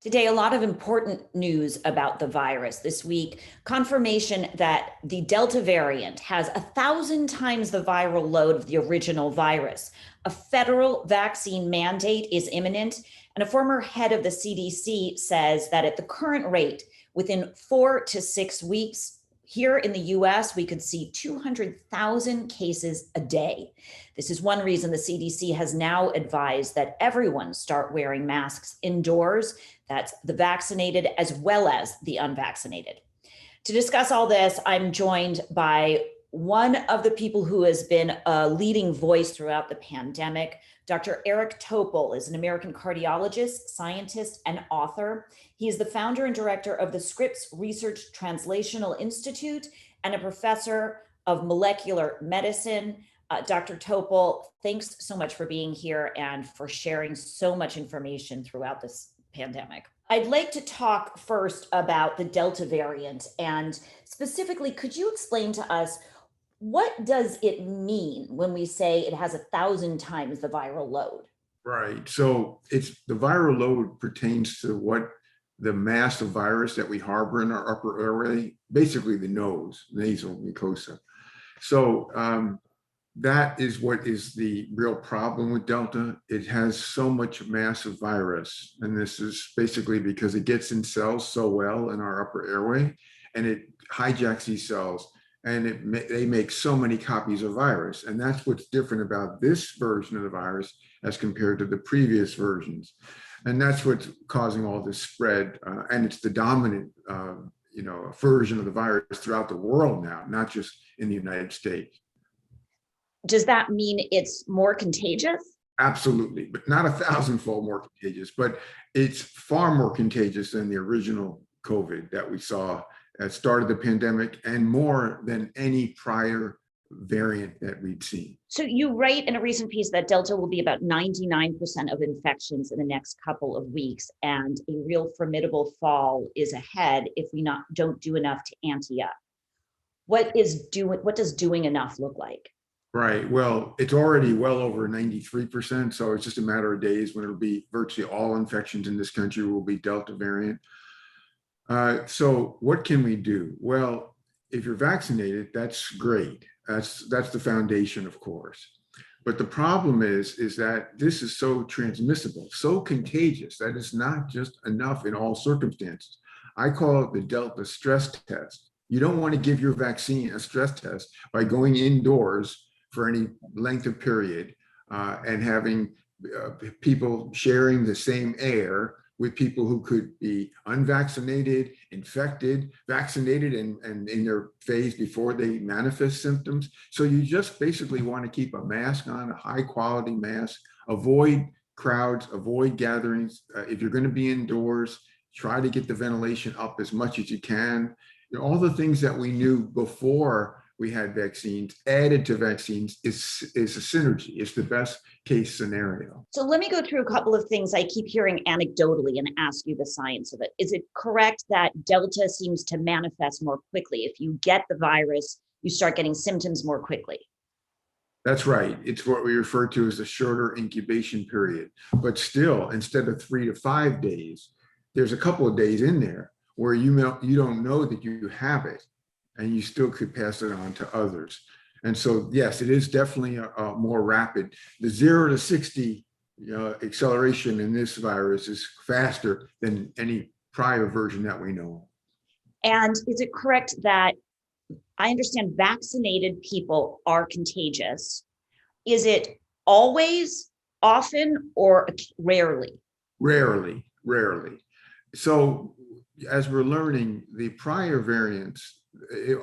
Today, a lot of important news about the virus. This week, confirmation that the Delta variant has 1,000 times the viral load of the original virus. A federal vaccine mandate is imminent, and a former head of the CDC says that at the current rate, within 4 to 6 weeks, here in the US, we could see 200,000 cases a day. This is one reason the CDC has now advised that everyone start wearing masks indoors. That's the vaccinated as well as the unvaccinated. To discuss all this, I'm joined by one of the people who has been a leading voice throughout the pandemic. Dr. Eric Topol is an American cardiologist, scientist, and author. He is the founder and director of the Scripps Research Translational Institute and a professor of molecular medicine. Dr. Topol, thanks so much for being here and for sharing so much information throughout this pandemic. I'd like to talk first about the Delta variant, and specifically, could you explain to us what does it mean when we say it has 1,000 times the viral load? Right. So it's the viral load pertains to what the mass of virus that we harbor in our upper airway, basically the nose, nasal mucosa. So that is what is the real problem with Delta. It has so much mass of virus, and this is basically because it gets in cells so well in our upper airway, and it hijacks these cells, and they make so many copies of virus. And that's what's different about this version of the virus as compared to the previous versions. And that's what's causing all this spread. And it's the dominant version of the virus throughout the world now, not just in the United States. Does that mean it's more contagious? Absolutely, but not 1,000-fold more contagious, but it's far more contagious than the original COVID that we saw at started the pandemic, and more than any prior variant that we'd seen. So you write in a recent piece that Delta will be about 99% of infections in the next couple of weeks, and a real formidable fall is ahead if we don't do enough to ante up. What does doing enough look like? Right. Well, it's already well over 93%. So it's just a matter of days when it'll be virtually all infections in this country will be Delta variant. So what can we do? Well, if you're vaccinated, that's great. That's the foundation, of course. But the problem is that this is so transmissible, so contagious that it's not just enough in all circumstances. I call it the Delta stress test. You don't want to give your vaccine a stress test by going indoors for any length of period and having people sharing the same air with people who could be unvaccinated, infected, vaccinated, and in their phase before they manifest symptoms. So you just basically want to keep a mask on, a high quality mask, avoid crowds, avoid gatherings. If you're going to be indoors, try to get the ventilation up as much as you can. All the things that we knew before we had vaccines added to vaccines is a synergy. It's the best case scenario. So let me go through a couple of things I keep hearing anecdotally and ask you the science of it. Is it correct that Delta seems to manifest more quickly? If you get the virus, you start getting symptoms more quickly. That's right. It's what we refer to as a shorter incubation period. But still, instead of 3 to 5 days, there's a couple of days in there where you don't know that you have it, and you still could pass it on to others. And so, yes, it is definitely a more rapid. The 0 to 60 acceleration in this virus is faster than any prior version that we know. And is it correct that I understand vaccinated people are contagious? Is it always, often, or rarely? Rarely. So as we're learning, the prior variants,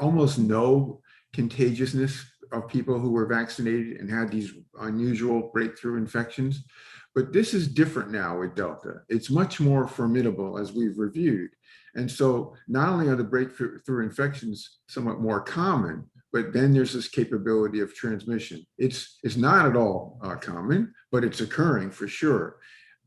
almost no contagiousness of people who were vaccinated and had these unusual breakthrough infections. But this is different now with Delta. It's much more formidable, as we've reviewed. And so not only are the breakthrough infections somewhat more common, but then there's this capability of transmission. It's not at all common, but it's occurring for sure.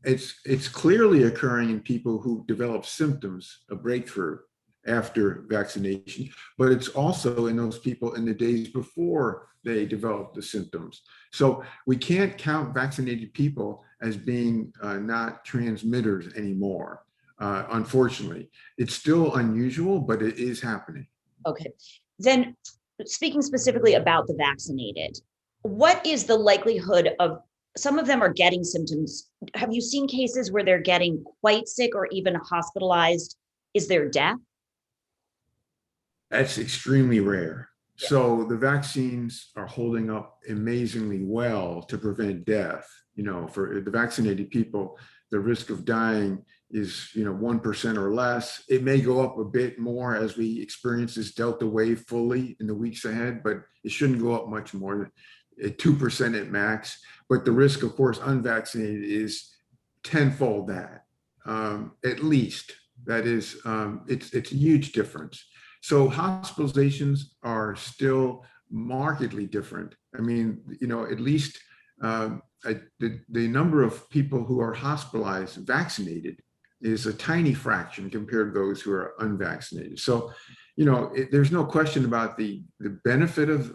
It's clearly occurring in people who develop symptoms of breakthrough after vaccination, but it's also in those people in the days before they develop the symptoms. So we can't count vaccinated people as being not transmitters anymore. unfortunately. It's still unusual, but it is happening. Okay. Then speaking specifically about the vaccinated, what is the likelihood of some of them are getting symptoms? Have you seen cases where they're getting quite sick or even hospitalized? Is there death? That's extremely rare. Yeah. So the vaccines are holding up amazingly well to prevent death. For the vaccinated people, the risk of dying is 1% or less. It may go up a bit more as we experience this Delta wave fully in the weeks ahead, but it shouldn't go up much more, at 2% at max. But the risk, of course, unvaccinated is tenfold that, at least. That is, it's a huge difference. So hospitalizations are still markedly different. I mean, at least the number of people who are hospitalized vaccinated is a tiny fraction compared to those who are unvaccinated. So, there's no question about the benefit of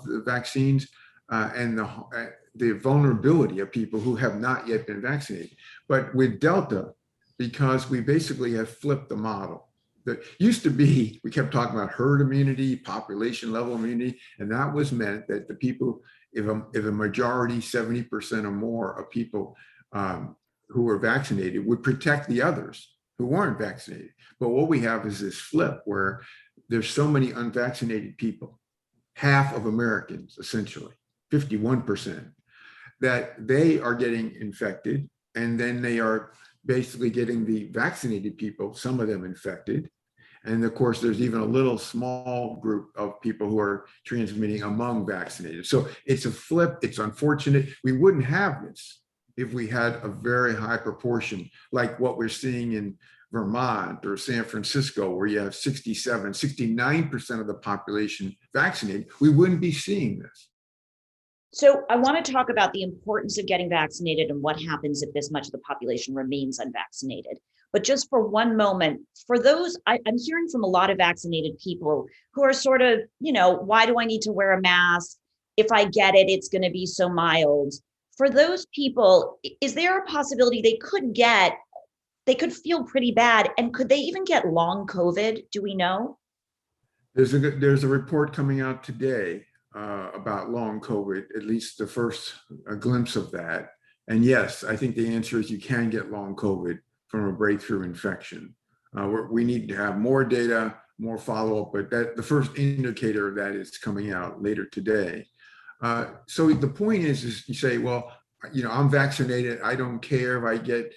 the vaccines and the vulnerability of people who have not yet been vaccinated. But with Delta, because we basically have flipped the model. That used to be, we kept talking about herd immunity, population level immunity, and that was meant that the people, if a majority, 70% or more of people who were vaccinated would protect the others who weren't vaccinated. But what we have is this flip where there's so many unvaccinated people, half of Americans, essentially, 51%, that they are getting infected, and then they are basically getting the vaccinated people, some of them infected. And of course, there's even a little small group of people who are transmitting among vaccinated. So it's a flip. It's unfortunate. We wouldn't have this if we had a very high proportion, like what we're seeing in Vermont or San Francisco, where you have 67, 69% of the population vaccinated. We wouldn't be seeing this. So I want to talk about the importance of getting vaccinated and what happens if this much of the population remains unvaccinated. But just for one moment, for those, I'm hearing from a lot of vaccinated people who are sort of, why do I need to wear a mask? If I get it, it's going to be so mild. For those people, is there a possibility they could feel pretty bad? And could they even get long COVID? Do we know? There's a report coming out today about long COVID, at least the first glimpse of that. And yes, I think the answer is you can get long COVID from a breakthrough infection. We need to have more data, more follow-up, but the first indicator of that is coming out later today. So the point is you say, well, I'm vaccinated. I don't care if I get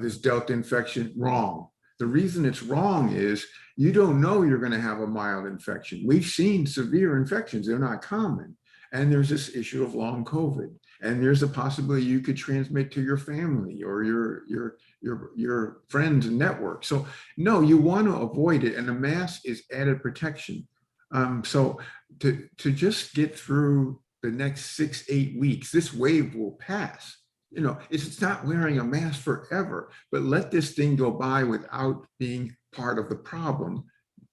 this Delta infection. Wrong. The reason it's wrong is you don't know you're going to have a mild infection. We've seen severe infections. They're not common. And there's this issue of long COVID. And there's a possibility you could transmit to your family or your friends and network. So no, you want to avoid it. And the mask is added protection. So to just get through the next 6-8 weeks, this wave will pass. It's not wearing a mask forever, but let this thing go by without being part of the problem.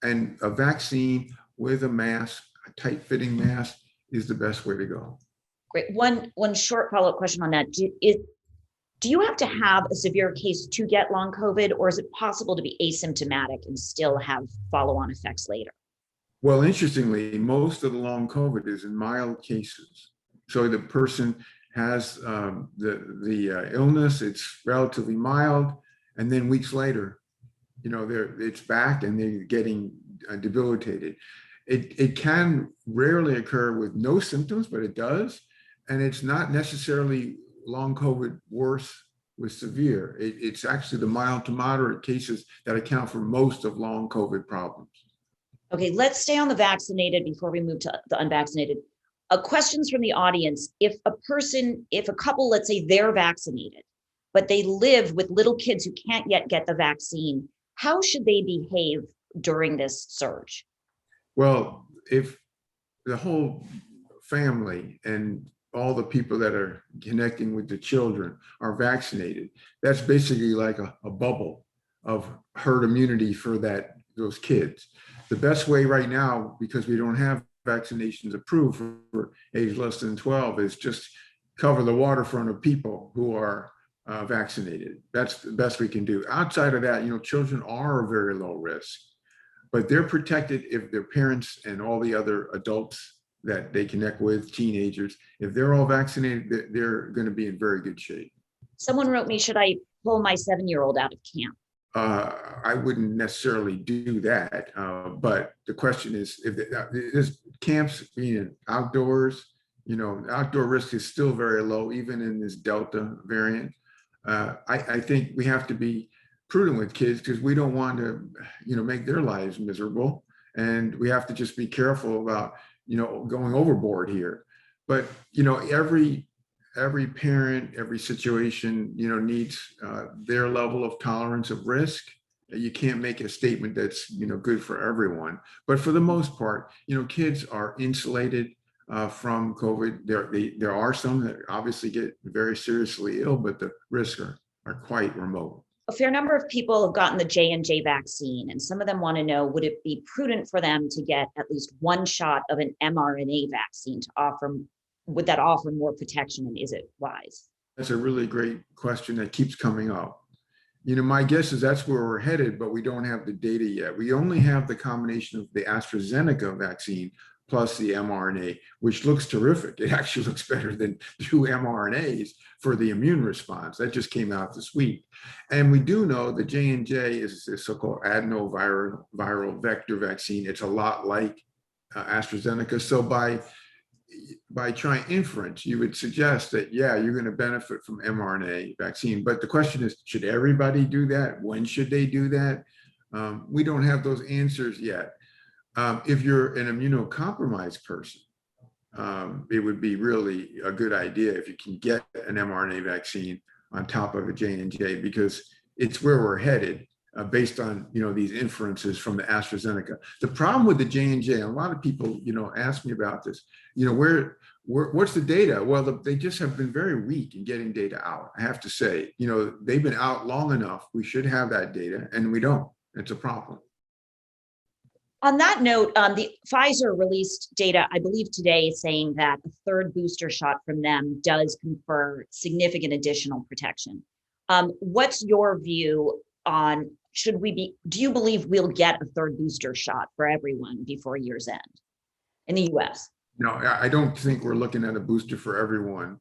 And a vaccine with a mask, a tight-fitting mask, is the best way to go. Great. One short follow-up question on that. Do you have to have a severe case to get long COVID, or is it possible to be asymptomatic and still have follow-on effects later? Well, interestingly, most of the long COVID is in mild cases. So the person has the illness, it's relatively mild, and then weeks later, it's back and they're getting debilitated. It can rarely occur with no symptoms, but it does. And it's not necessarily long COVID worse with severe. It's actually the mild to moderate cases that account for most of long COVID problems. Okay, let's stay on the vaccinated before we move to the unvaccinated. Questions from the audience. If a couple, let's say they're vaccinated, but they live with little kids who can't yet get the vaccine, how should they behave during this surge? Well, if the whole family and all the people that are connecting with the children are vaccinated, that's basically like a bubble of herd immunity for those kids. The best way right now, because we don't have vaccinations approved for age less than 12, is just cover the waterfront of people who are vaccinated. That's the best we can do. Outside of that, children are very low risk, but they're protected if their parents and all the other adults that they connect with, teenagers, if they're all vaccinated, they're going to be in very good shape. Someone wrote me, should I pull my 7-year-old out of camp? I wouldn't necessarily do that, but the question is, if this camps being outdoors, outdoor risk is still very low, even in this Delta variant. I think we have to be prudent with kids because we don't want to, make their lives miserable, and we have to just be careful about, going overboard here. But every parent, every situation, needs their level of tolerance of risk. You can't make a statement that's, good for everyone. But for the most part, kids are insulated from COVID. There are some that obviously get very seriously ill, but the risks are quite remote. A fair number of people have gotten the J&J vaccine, and some of them want to know, would it be prudent for them to get at least one shot of an mRNA vaccine would that offer more protection, and is it wise? That's a really great question that keeps coming up. My guess is that's where we're headed, but we don't have the data yet. We only have the combination of the AstraZeneca vaccine plus the mRNA, which looks terrific. It actually looks better than 2 mRNAs for the immune response. That just came out this week. And we do know that J&J is a so-called adenoviral vector vaccine. It's a lot like AstraZeneca. So by trying inference, you would suggest that, yeah, you're going to benefit from mRNA vaccine. But the question is, should everybody do that? When should they do that? We don't have those answers yet. If you're an immunocompromised person, it would be really a good idea if you can get an mRNA vaccine on top of a J&J, because it's where we're headed based on, these inferences from the AstraZeneca. The problem with the J&J, and a lot of people, ask me about this, what's the data? Well, they just have been very weak in getting data out. I have to say, they've been out long enough. We should have that data, and we don't. It's a problem. On that note, the Pfizer released data, I believe today, saying that a third booster shot from them does confer significant additional protection. What's your view on, do you believe we'll get a third booster shot for everyone before year's end in the US? No, I don't think we're looking at a booster for everyone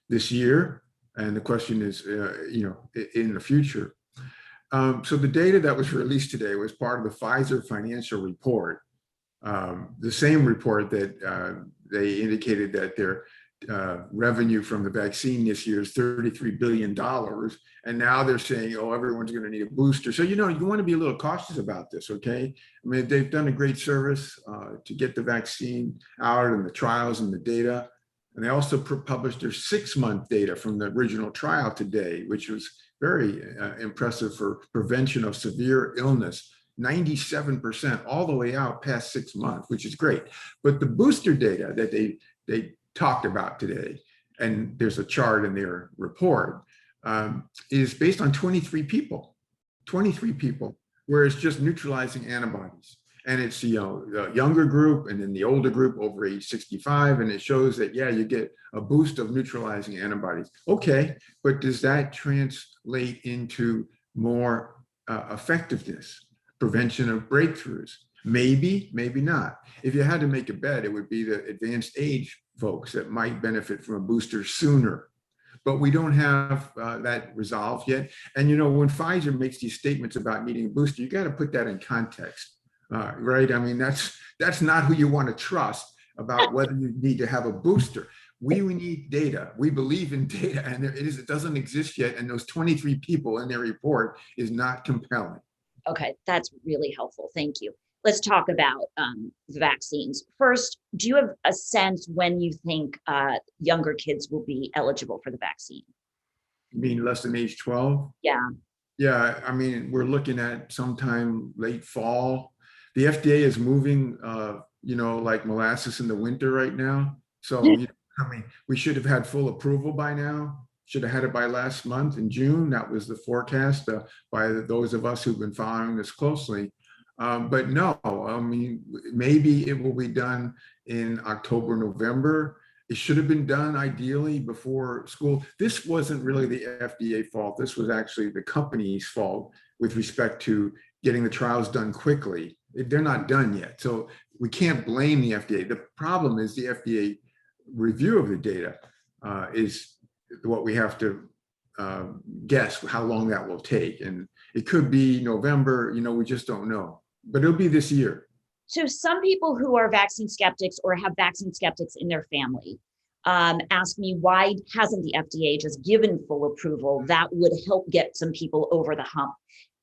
this year. And the question is, in the future. So the data that was released today was part of the Pfizer financial report, the same report that they indicated that their revenue from the vaccine this year is $33 billion. And now they're saying, oh, everyone's going to need a booster. So, you want to be a little cautious about this, okay? I mean, they've done a great service to get the vaccine out and the trials and the data. And they also published their 6-month data from the original trial today, which was very impressive for prevention of severe illness, 97% all the way out past 6 months, which is great. But the booster data that they talked about today, and there's a chart in their report, is based on 23 people, where it's just neutralizing antibodies. And it's, the younger group and then the older group over age 65. And it shows that, yeah, you get a boost of neutralizing antibodies. Okay, but does that translate into more effectiveness, prevention of breakthroughs? Maybe, maybe not. If you had to make a bet, it would be the advanced age folks that might benefit from a booster sooner. But we don't have that resolved yet. And, when Pfizer makes these statements about needing a booster, you got to put that in context. Right? I mean, that's not who you want to trust about whether you need to have a booster. We need data. We believe in data, and it doesn't exist yet. And those 23 people in their report is not compelling. Okay, that's really helpful. Thank you. Let's talk about the vaccines. First, do you have a sense when you think younger kids will be eligible for the vaccine? You mean less than age 12? Yeah. Yeah, I mean, we're looking at sometime late fall. The FDA is moving, like molasses in the winter right now. So, we should have had full approval by now. Should have had it by last month in June. That was the forecast by those of us who've been following this closely. But no, I mean, maybe it will be done in October, November. It should have been done ideally before school. This wasn't really the FDA fault. This was actually the company's fault with respect to getting the trials done quickly. They're not done yet. So we can't blame the FDA. The problem is the FDA review of the data is what we have to guess how long that will take. And it could be November, we just don't know, but it'll be this year. So some people who are vaccine skeptics or have vaccine skeptics in their family ask me, why hasn't the FDA just given full approval? That would help get some people over the hump.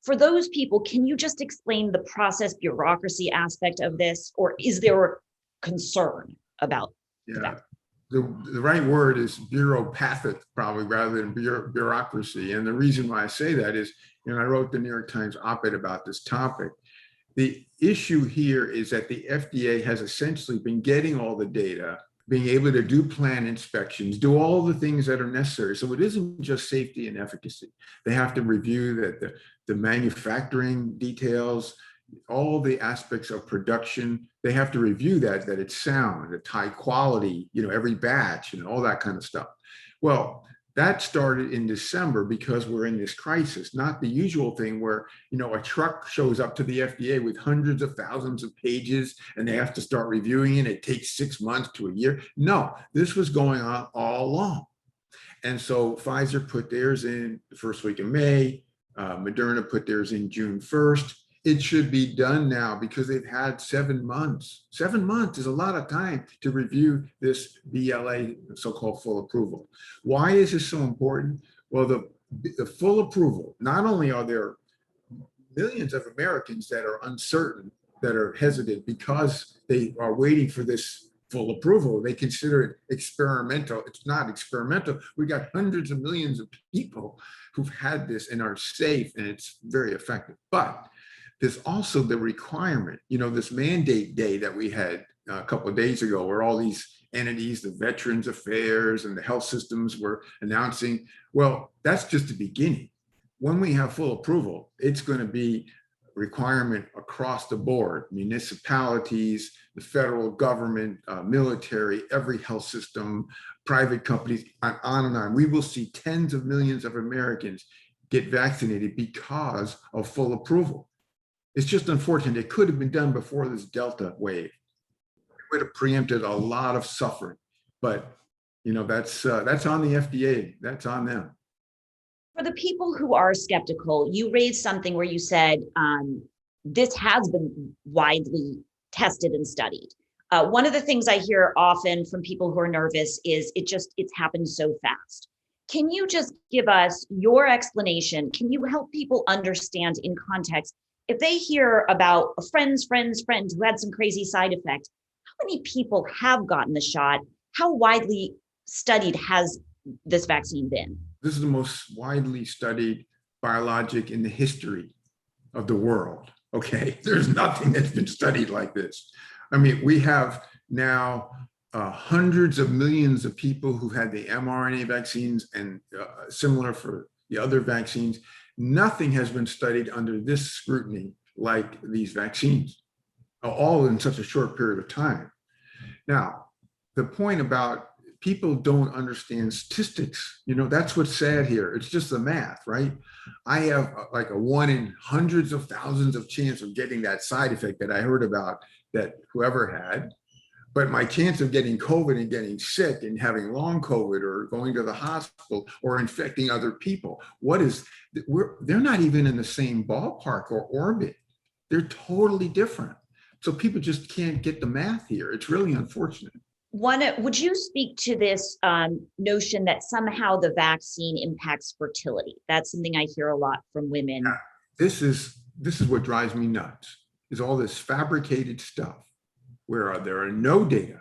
For those people, can you just explain the process bureaucracy aspect of this, or is there concern about that? The right word is bureaucratic, probably, rather than bureaucracy. And the reason why I say that is, I wrote the New York Times op-ed about this topic. The issue here is that the FDA has essentially been getting all the data, being able to do plan inspections, do all the things that are necessary. So it isn't just safety and efficacy. They have to review that the manufacturing details, all the aspects of production. They have to review that it's sound, it's high quality, every batch and all that kind of stuff. Well, that started in December because we're in this crisis, not the usual thing where, a truck shows up to the FDA with hundreds of thousands of pages and they have to start reviewing it. It takes 6 months to a year. No, this was going on all along. And so Pfizer put theirs in the first week of May, Moderna put theirs in June 1st. It should be done now because they've had 7 months. 7 months is a lot of time to review this BLA, so-called full approval. Why is this so important? Well, the full approval, not only are there millions of Americans that are uncertain, that are hesitant because they are waiting for this full approval. They consider it experimental. It's not experimental. We got hundreds of millions of people who've had this and are safe, and it's very effective. But there's also the requirement, this mandate day that we had a couple of days ago, where all these entities, the Veterans Affairs and the health systems, were announcing, well, that's just the beginning. When we have full approval, it's going to be requirement across the board: municipalities, the federal government, military, every health system, private companies, on and on. We will see tens of millions of Americans get vaccinated because of full approval. It's just unfortunate. It could have been done before this Delta wave. It would have preempted a lot of suffering, but that's on the FDA. That's on them. For the people who are skeptical, you raised something where you said this has been widely tested and studied. One of the things I hear often from people who are nervous is it's happened so fast. Can you just give us your explanation? Can you help people understand in context, if they hear about a friend's friend who had some crazy side effect, how many people have gotten the shot? How widely studied has this vaccine been? This is the most widely studied biologic in the history of the world. Okay, there's nothing that's been studied like this. I mean, we have now hundreds of millions of people who had the mRNA vaccines and similar for the other vaccines. Nothing has been studied under this scrutiny like these vaccines, all in such a short period of time. Now, the point about people don't understand statistics, that's what's sad here. It's just the math, right? I have like a 1 in hundreds of thousands of chance of getting that side effect that I heard about that whoever had. But my chance of getting COVID and getting sick and having long COVID or going to the hospital or infecting other people, they're not even in the same ballpark or orbit. They're totally different. So people just can't get the math here. It's really unfortunate. Would you speak to this notion that somehow the vaccine impacts fertility? That's something I hear a lot from women. Yeah. This is what drives me nuts, is all this fabricated stuff where there are no data.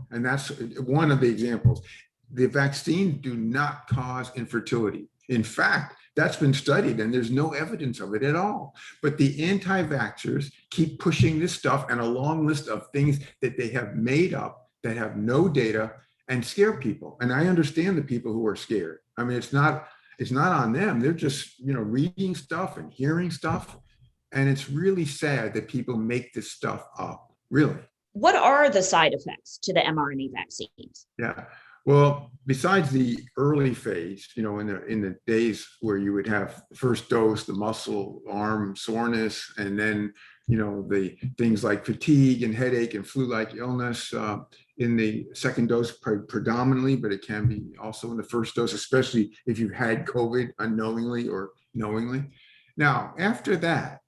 And that's one of the examples. The vaccines do not cause infertility. In fact, that's been studied and there's no evidence of it at all. But the anti-vaxxers keep pushing this stuff and a long list of things that they have made up that have no data and scare people. And I understand the people who are scared. I mean, it's not on them. They're just, reading stuff and hearing stuff. And it's really sad that people make this stuff up, really. what are the side effects to the mRNA vaccines? Yeah. Well, besides the early phase, in the days where you would have the first dose, the muscle, arm soreness, and then, the things like fatigue and headache and flu-like illness in the second dose predominantly, but it can be also in the first dose, especially if you've had COVID unknowingly or knowingly. Now, after that,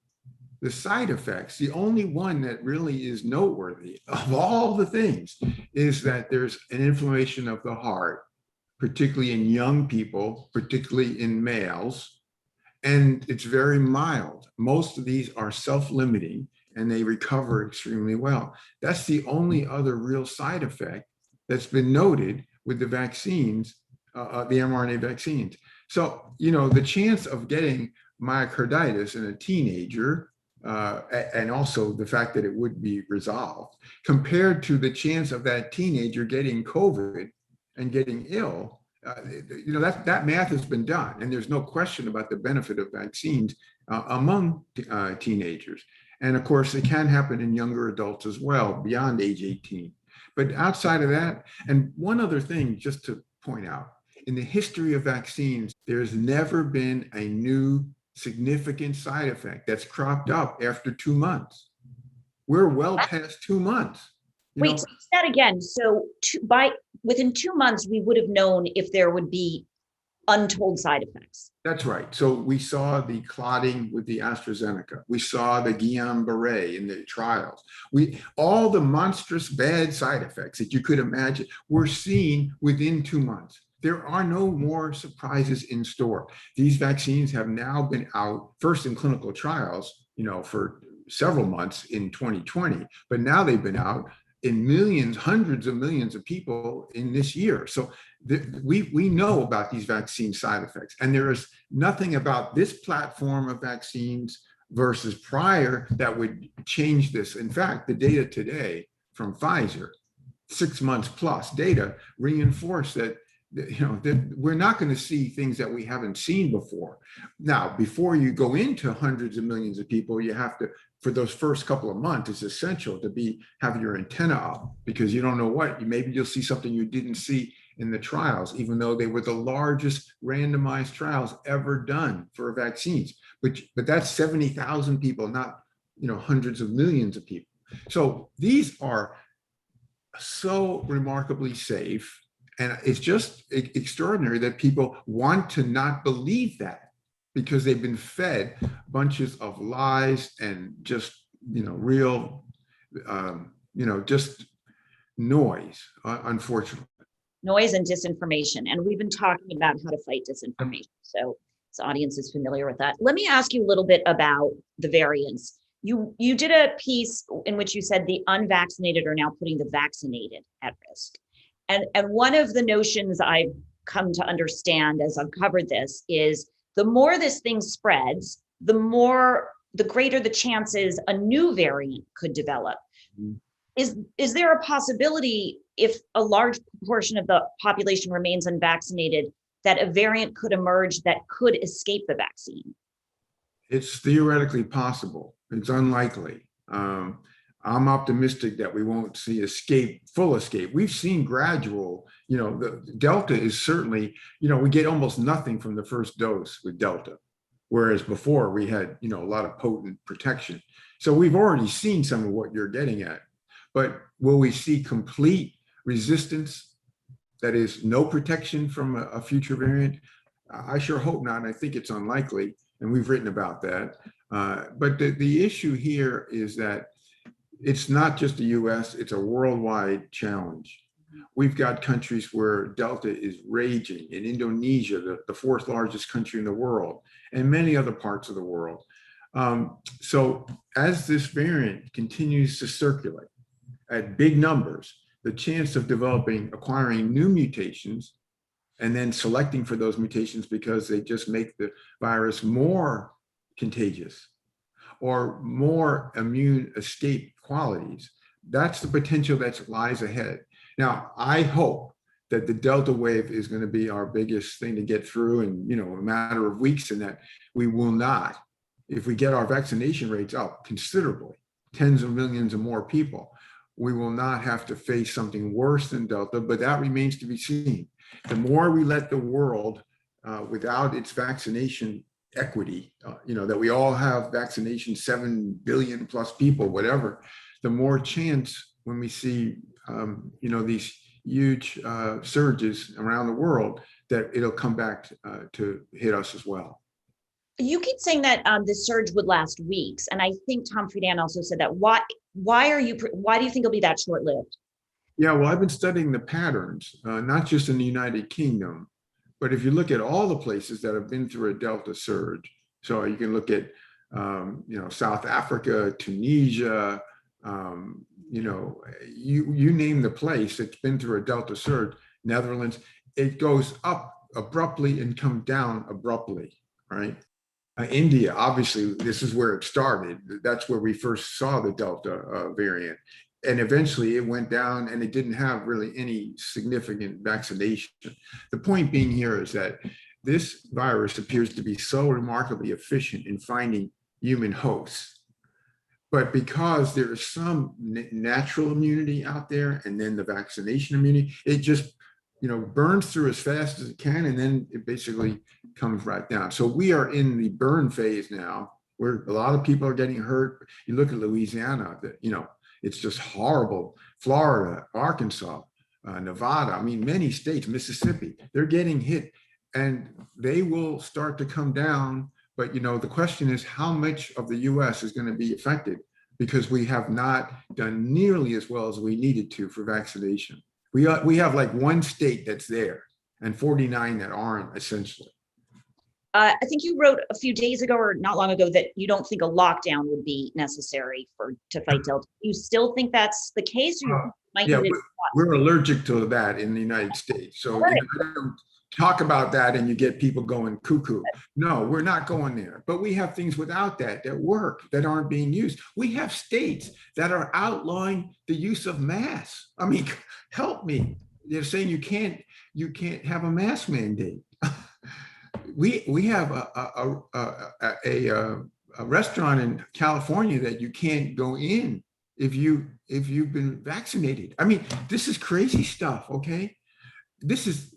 the side effects, the only one that really is noteworthy of all the things is that there's an inflammation of the heart, particularly in young people, particularly in males, and it's very mild. Most of these are self-limiting and they recover extremely well. That's the only other real side effect that's been noted with the vaccines, the mRNA vaccines. So, the chance of getting myocarditis in a teenager, and also the fact that it would be resolved, compared to the chance of that teenager getting COVID and getting ill, that math has been done, and there's no question about the benefit of vaccines among teenagers. And of course, it can happen in younger adults as well, beyond age 18. But outside of that, and one other thing just to point out, in the history of vaccines, there's never been a new significant side effect that's cropped up after 2 months. We're well past 2 months. Wait, say that again. So within 2 months, we would have known if there would be untold side effects. That's right. So we saw the clotting with the AstraZeneca. We saw the Guillain-Barré in the trials. All the monstrous bad side effects that you could imagine were seen within 2 months. There are no more surprises in store. These vaccines have now been out first in clinical trials, for several months in 2020, but now they've been out in millions, hundreds of millions of people in this year. So we know about these vaccine side effects, and there is nothing about this platform of vaccines versus prior that would change this. In fact, the data today from Pfizer, 6 months plus data, reinforce that we're not going to see things that we haven't seen before. Now, before you go into hundreds of millions of people, you have to, for those first couple of months, it's essential to have your antenna up, because you don't know maybe you'll see something you didn't see in the trials, even though they were the largest randomized trials ever done for vaccines. But that's 70,000 people, not hundreds of millions of people. So these are so remarkably safe. And it's just extraordinary that people want to not believe that, because they've been fed bunches of lies and just, real, just noise, unfortunately. Noise and disinformation. And we've been talking about how to fight disinformation. So this audience is familiar with that. Let me ask you a little bit about the variants. You did a piece in which you said the unvaccinated are now putting the vaccinated at risk. And one of the notions I've come to understand as I've covered this is the more this thing spreads, the greater the chances a new variant could develop. Mm-hmm. Is there a possibility, if a large proportion of the population remains unvaccinated, that a variant could emerge that could escape the vaccine? It's theoretically possible. It's unlikely. I'm optimistic that we won't see full escape. We've seen gradual, the Delta is certainly, we get almost nothing from the first dose with Delta, whereas before we had, a lot of potent protection. So we've already seen some of what you're getting at, but will we see complete resistance? That is no protection from a future variant? I sure hope not. And I think it's unlikely. And we've written about that. But the issue here is that it's not just the US, it's a worldwide challenge. We've got countries where Delta is raging, in Indonesia, the fourth largest country in the world, and many other parts of the world. So as this variant continues to circulate at big numbers, the chance of acquiring new mutations and then selecting for those mutations because they just make the virus more contagious or more immune escape qualities, that's the potential that lies ahead. Now, I hope that the Delta wave is going to be our biggest thing to get through in, a matter of weeks, and that we will not, if we get our vaccination rates up considerably, tens of millions of more people, we will not have to face something worse than Delta, but that remains to be seen. The more we let the world, without its vaccination equity, that we all have vaccination, 7 billion plus people, whatever, the more chance when we see, these huge surges around the world, that it'll come back to hit us as well. You keep saying that the surge would last weeks, and I think Tom Friedan also said that. Why do you think it'll be that short-lived? Yeah, well, I've been studying the patterns, not just in the United Kingdom, but if you look at all the places that have been through a Delta surge, so you can look at, South Africa, Tunisia, you name the place that's been through a Delta surge, Netherlands, it goes up abruptly and comes down abruptly, right? India, obviously, this is where it started. That's where we first saw the Delta variant. And eventually it went down and it didn't have really any significant vaccination. The point being here is that this virus appears to be so remarkably efficient in finding human hosts. But because there is some natural immunity out there and then the vaccination immunity, it just burns through as fast as it can, and then it basically comes right down. So we are in the burn phase now, where a lot of people are getting hurt. You look at Louisiana, it's just horrible. Florida, Arkansas, Nevada, I mean, many states, Mississippi, they're getting hit, and they will start to come down. But the question is, how much of the US is going to be affected, because we have not done nearly as well as we needed to for vaccination. We have like one state that's there and 49 that aren't, essentially. I think you wrote a few days ago or not long ago that you don't think a lockdown would be necessary to fight Delta. You still think that's the case? Or you might yeah, we're allergic to that in the United States. So I don't talk about that and you get people going cuckoo. No, we're not going there. But we have things without that work, that aren't being used. We have states that are outlawing the use of masks. I mean, help me. They're saying you can't have a mask mandate. We have a restaurant in California that you can't go in if you've been vaccinated. I mean, this is crazy stuff. Okay, this is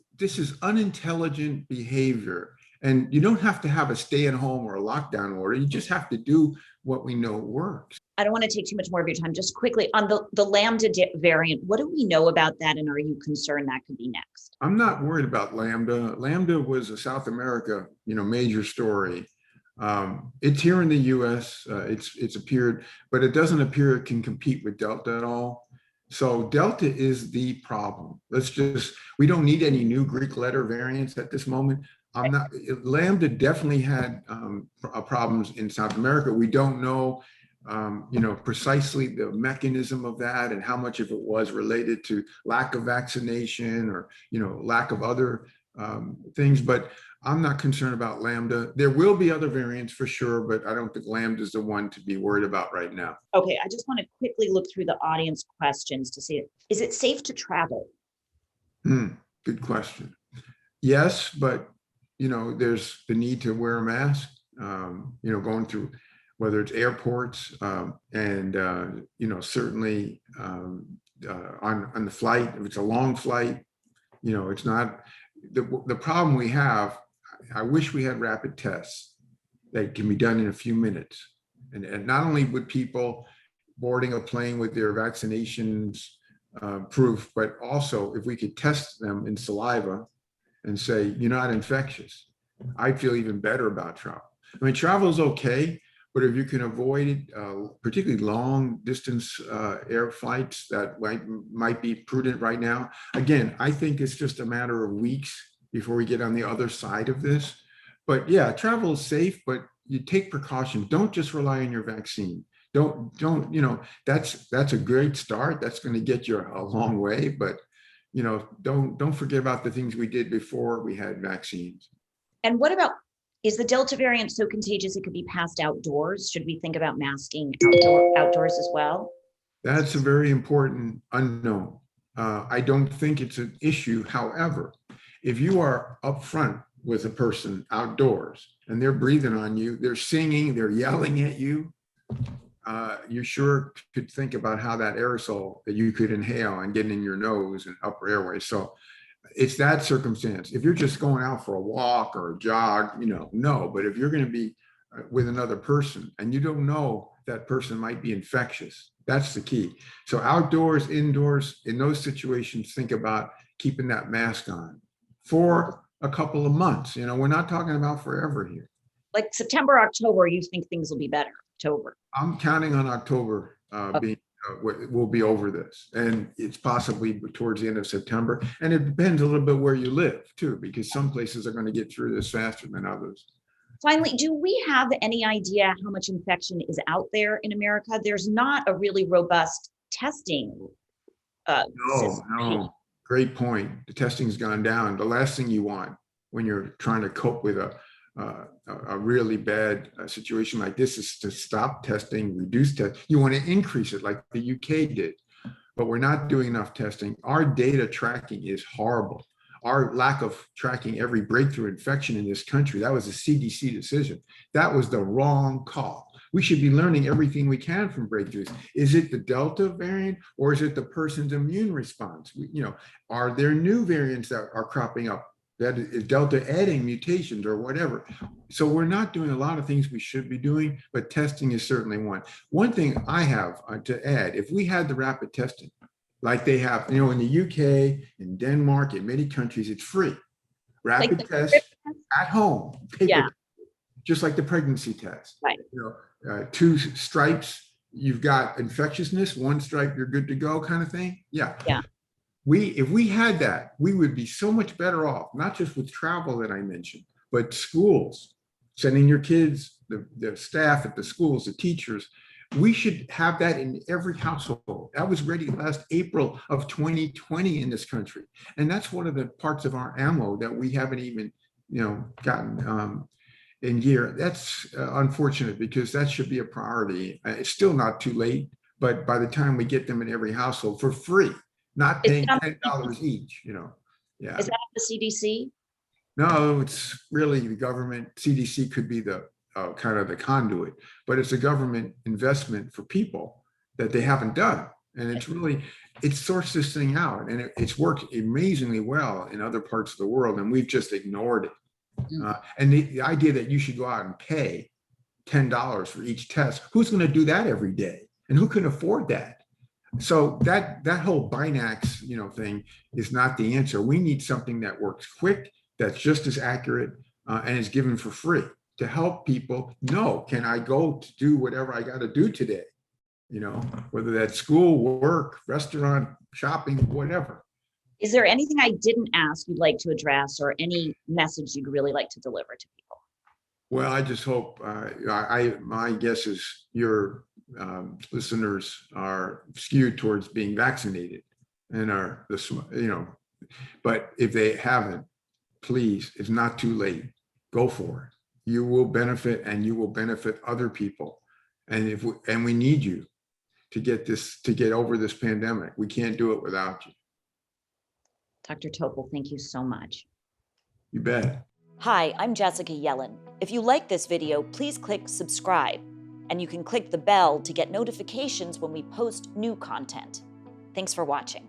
unintelligent behavior, and you don't have to have a stay-at-home or a lockdown order. You just have to do what we know works. I don't want to take too much more of your time. Just quickly on the Lambda variant, what do we know about that, and are you concerned that could be next? I'm not worried about Lambda. Lambda was a South America, major story. It's here in the U.S. It's appeared, but it doesn't appear it can compete with Delta at all. So Delta is the problem. We don't need any new Greek letter variants at this moment. Lambda definitely had problems in South America. We don't know, precisely the mechanism of that and how much of it was related to lack of vaccination or, lack of other things. But I'm not concerned about Lambda. There will be other variants for sure, but I don't think Lambda is the one to be worried about right now. Okay, I just want to quickly look through the audience questions to see, is it safe to travel? Good question. Yes, but there's the need to wear a mask, going through, whether it's airports and, certainly on the flight, if it's a long flight, it's not, the problem we have, I wish we had rapid tests that can be done in a few minutes. And not only would people boarding a plane with their vaccinations proof, but also if we could test them in saliva and say, you're not infectious, I'd feel even better about travel. I mean, travel is okay, but if you can avoid it, particularly long distance air flights that might be prudent right now. Again, I think it's just a matter of weeks before we get on the other side of this. But yeah, travel is safe, but you take precautions. Don't just rely on your vaccine. That's a great start. That's going to get you a long way, but don't forget about the things we did before we had vaccines. And what about, is the Delta variant so contagious it could be passed outdoors? Should we think about masking outdoors as well? That's a very important unknown. I don't think it's an issue. However, if you are upfront with a person outdoors and they're breathing on you, they're singing, they're yelling at you, you sure could think about how that aerosol that you could inhale and get in your nose and upper airway. So it's that circumstance. If you're just going out for a walk or a jog, no. But if you're going to be with another person and you don't know that person might be infectious, that's the key. So outdoors, indoors, in those situations, think about keeping that mask on for a couple of months. We're not talking about forever here. Like September, October, you think things will be better? October. I'm counting on October being we'll be over this, and it's possibly towards the end of September. And it depends a little bit where you live too, because some places are going to get through this faster than others. Finally, do we have any idea how much infection is out there in America? There's not a really robust testing system. No. Great point. The testing's gone down. The last thing you want when you're trying to cope with a really bad situation like this is to stop testing, reduce test. You want to increase it like the UK did, but we're not doing enough testing. Our data tracking is horrible. Our lack of tracking every breakthrough infection in this country, that was a CDC decision. That was the wrong call. We should be learning everything we can from breakthroughs. Is it the Delta variant or is it the person's immune response? Are there new variants that are cropping up? That is Delta adding mutations or whatever. So we're not doing a lot of things we should be doing, but testing is certainly one. One thing I have to add, if we had the rapid testing, like they have, in the UK, in Denmark, in many countries, it's free. Rapid Like test at home, paper, just like the pregnancy test. Right. 2 stripes, you've got infectiousness, 1 stripe, you're good to go kind of thing. Yeah. If we had that, we would be so much better off, not just with travel that I mentioned, but schools, sending your kids, the staff at the schools, the teachers. We should have that in every household. That was ready last April of 2020 in this country. And that's one of the parts of our ammo that we haven't even, gotten in gear. That's unfortunate because that should be a priority. It's still not too late, but by the time we get them in every household for free, not paying $10 each, Yeah. Is that the CDC? No, it's really the government. CDC could be the kind of the conduit, but it's a government investment for people that they haven't done. And it sorts this thing out, and it's worked amazingly well in other parts of the world, and we've just ignored it. And the idea that you should go out and pay $10 for each test, who's going to do that every day? And who can afford that? So that whole Binax, thing is not the answer. We need something that works quick, that's just as accurate, and is given for free to help people know, can I go to do whatever I got to do today? Whether that's school, work, restaurant, shopping, whatever. Is there anything I didn't ask you'd like to address, or any message you'd really like to deliver to people? Well, I just hope, my guess is your listeners are skewed towards being vaccinated and but if they haven't, please, it's not too late. Go for it. You will benefit, and you will benefit other people. And we need you to get over this pandemic. We can't do it without you. Dr. Topol, thank you so much. You bet. Hi, I'm Jessica Yellin. If you like this video, please click subscribe, and you can click the bell to get notifications when we post new content. Thanks for watching.